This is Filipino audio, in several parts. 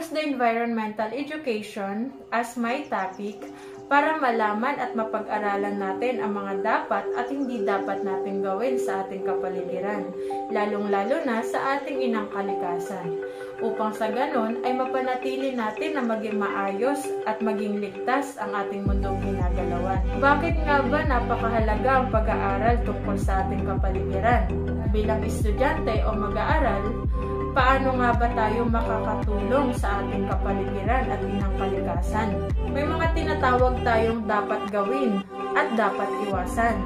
choose the environmental education as my topic para malaman at mapag-aralan natin ang mga dapat at hindi dapat natin gawin sa ating kapaligiran, lalong-lalo na sa ating inang kalikasan, upang sa ganon ay mapanatili natin na maging maayos at maging ligtas ang ating mundong ginagalawan. Bakit nga ba napakahalaga ang pag-aaral tungkol sa ating kapaligiran? Bilang estudyante o mag-aaral, paano nga ba tayo makakatulong sa ating kapaligiran at inang kalikasan? May mga tinatawag tayong dapat gawin at dapat iwasan.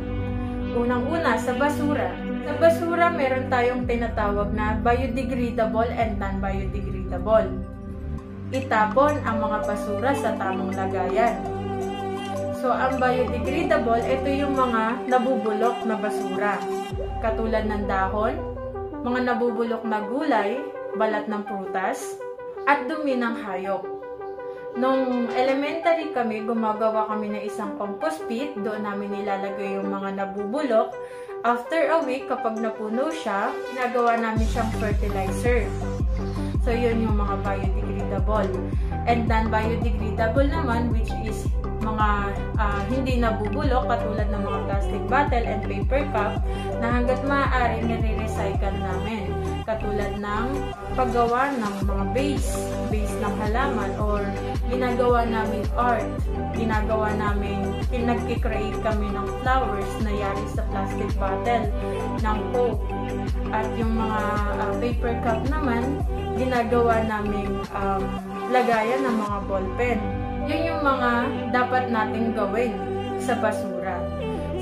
Unang-una, sa basura. Sa basura, meron tayong tinatawag na biodegradable and non-biodegradable. Itapon ang mga basura sa tamang lagayan. So, ang biodegradable, ito yung mga nabubulok na basura. Katulad ng dahon, mga nabubulok na gulay, balat ng prutas, at dumi ng hayop. Nung elementary kami, gumagawa kami ng isang compost pit. Doon namin nilalagay yung mga nabubulok. After a week, kapag napuno siya, ginagawa namin siyang fertilizer. So, yun yung mga biodegradable. And non-biodegradable naman, which is mga hindi nabubulok, katulad ng mga plastic bottle and paper cup, na hanggat maaari nire-recycle namin. Katulad ng paggawa ng mga base ng halaman, or ginagawa namin art, ginagawa namin, nagkikreate kami ng flowers na yari sa plastic bottle ng Coke. At yung mga paper cup naman, ginagawa namin lagayan ng mga ballpen. Yun yung mga dapat nating gawin sa basura.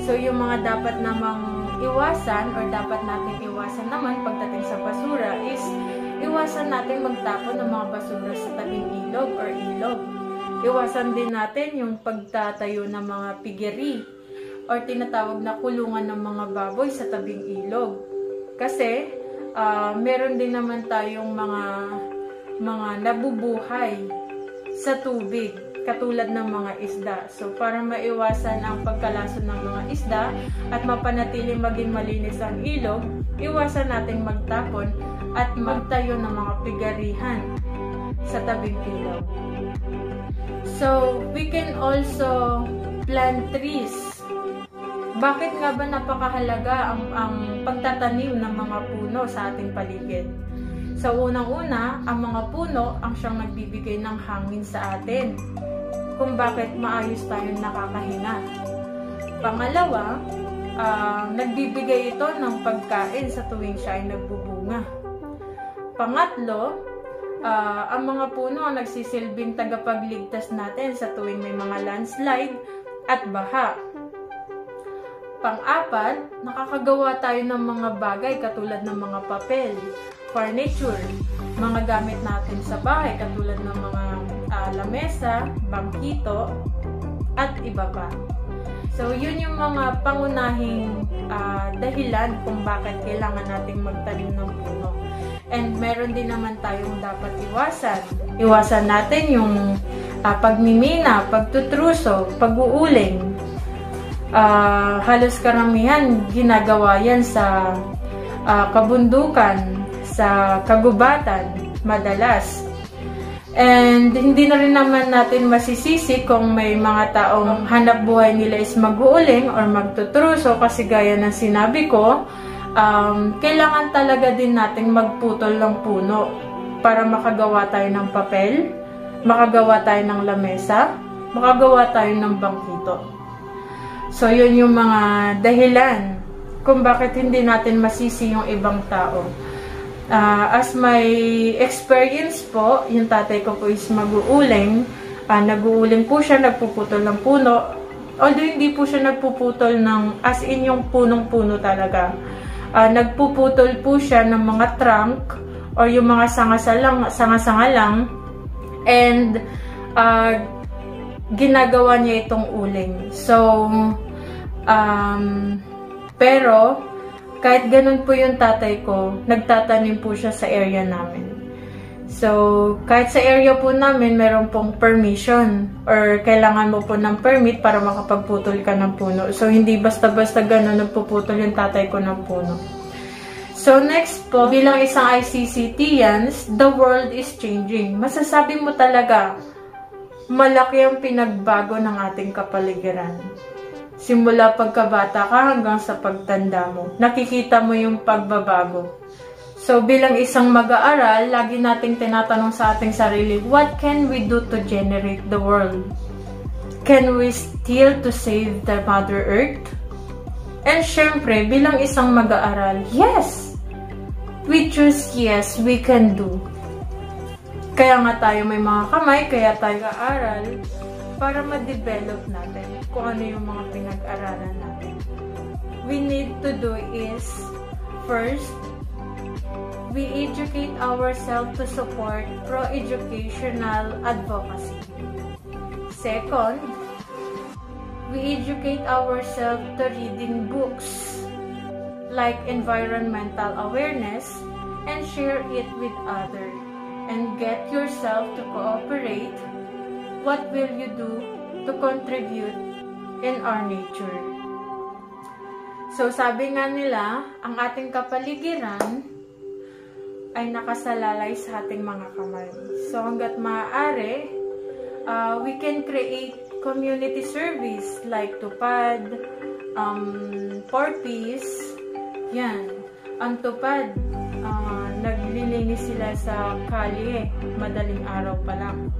So, yung mga dapat namang iwasan or dapat natin iwasan naman pagdating sa basura is iwasan natin magtapon ng mga basura sa tabing ilog or ilog. Iwasan din natin yung pagtatayo ng mga piggery or tinatawag na kulungan ng mga baboy sa tabing ilog. Kasi meron din naman tayong mga nabubuhay sa tubig, katulad ng mga isda. So, para maiwasan ang pagkalason ng mga isda at mapanatili maging malinis ang ilog, iwasan nating magtapon at magtayo ng mga pigarihan sa tabing ilog. So, we can also plant trees. Bakit nga ba napakahalaga ang pagtatanim ng mga puno sa ating paligid? Sa unang-una, ang mga puno ang siyang nagbibigay ng hangin sa atin, kung bakit maayos tayong nakakahinga. Pangalawa, nagbibigay ito ng pagkain sa tuwing siya ay nagbubunga. Pangatlo, ang mga puno ang nagsisilbing tagapagligtas natin sa tuwing may mga landslide at baha. Pang-apat, nakakagawa tayo ng mga bagay katulad ng mga papel, furniture, mga gamit natin sa bahay katulad ng mga lamesa, bangkito, at iba pa. So, yun yung mga pangunahing dahilan kung bakit kailangan nating magtanim ng puno. And meron din naman tayong dapat iwasan. Iwasan natin yung pagmimina, pagtutruso, pag-uuling. Halos karamihan ginagawa yan sa kabundukan, sa kagubatan, madalas. And hindi na rin naman natin masisisi kung may mga taong hanap buhay nila is mag-uuling or magtutruso, kasi gaya ng sinabi ko, kailangan talaga din nating magputol ng puno para makagawa tayo ng papel, makagawa tayo ng lamesa, makagawa tayo ng bangkito. So, yun yung mga dahilan kung bakit hindi natin masisi yung ibang tao. As my experience po, yung tatay ko po is mag-uuling. Nag-uuling po siya, nagpuputol ng puno. Although hindi po siya nagpuputol ng as in yung punong-puno talaga. Nagpuputol po siya ng mga trunk or yung mga sanga-sanga lang. And ginagawa niya itong uling. So, pero kahit ganun po yung tatay ko, nagtatanim po siya sa area namin. So, kahit sa area po namin, meron pong permission or kailangan mo po ng permit para makapagputol ka ng puno. So, hindi basta-basta ganun nagpuputol yung tatay ko ng puno. So next po, bilang isang ICCTians, the world is changing. Masasabi mo talaga, malaki ang pinagbago ng ating kapaligiran. Simula pagkabata ka hanggang sa pagtanda mo, nakikita mo yung pagbabago. So bilang isang mag-aaral, lagi nating tinatanong sa ating sarili, what can we do to generate the world? Can we steal to save the Mother Earth? And syempre, bilang isang mag-aaral, yes! We choose yes, we can do. Kaya nga tayo may mga kamay, kaya tayo aaral para ma-develop natin kung ano yung mga pinag-aralan natin. We need to do is, first, we educate ourselves to support pro-educational advocacy. Second, we educate ourselves to reading books like environmental awareness and share it with others. And get yourself to cooperate. What will you do to contribute in our nature? So sabi nga nila, ang ating kapaligiran ay nakasalalay sa ating mga kamay. So hanggat maaari, we can create community service like Tupad, For Peace. Yan. Ang Tupad, naglilinis sila sa kalye, madaling araw pa lang.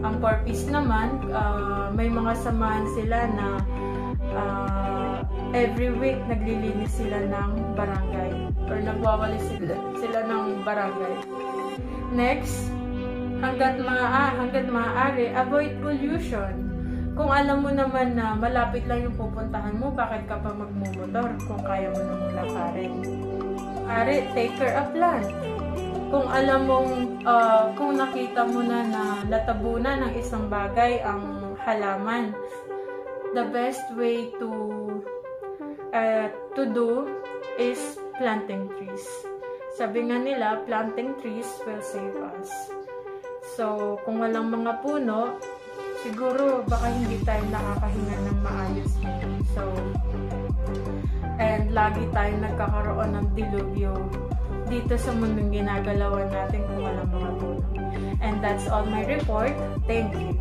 Ang For Peace naman, may mga samahan sila na every week naglilinis sila ng barangay or nagwawalis sila ng barangay. Next, hanggat maaari, avoid pollution. Kung alam mo naman na malapit lang yung pupuntahan mo, bakit ka pa magmumotor kung kaya mo namang lakarin? Ari, take care of plant. Kung alam mong, kung nakita mo na natabunan ng isang bagay ang halaman, the best way to do is planting trees. Sabi nga nila, planting trees will save us. So, kung walang mga puno, siguro baka hindi tayo nakakahinga ng maayos ngayon. So, and lagi tayo nagkakaroon ng dilubyo dito sa mundong ginagalawan natin kung walang mga puno. And that's all my report. Thank you.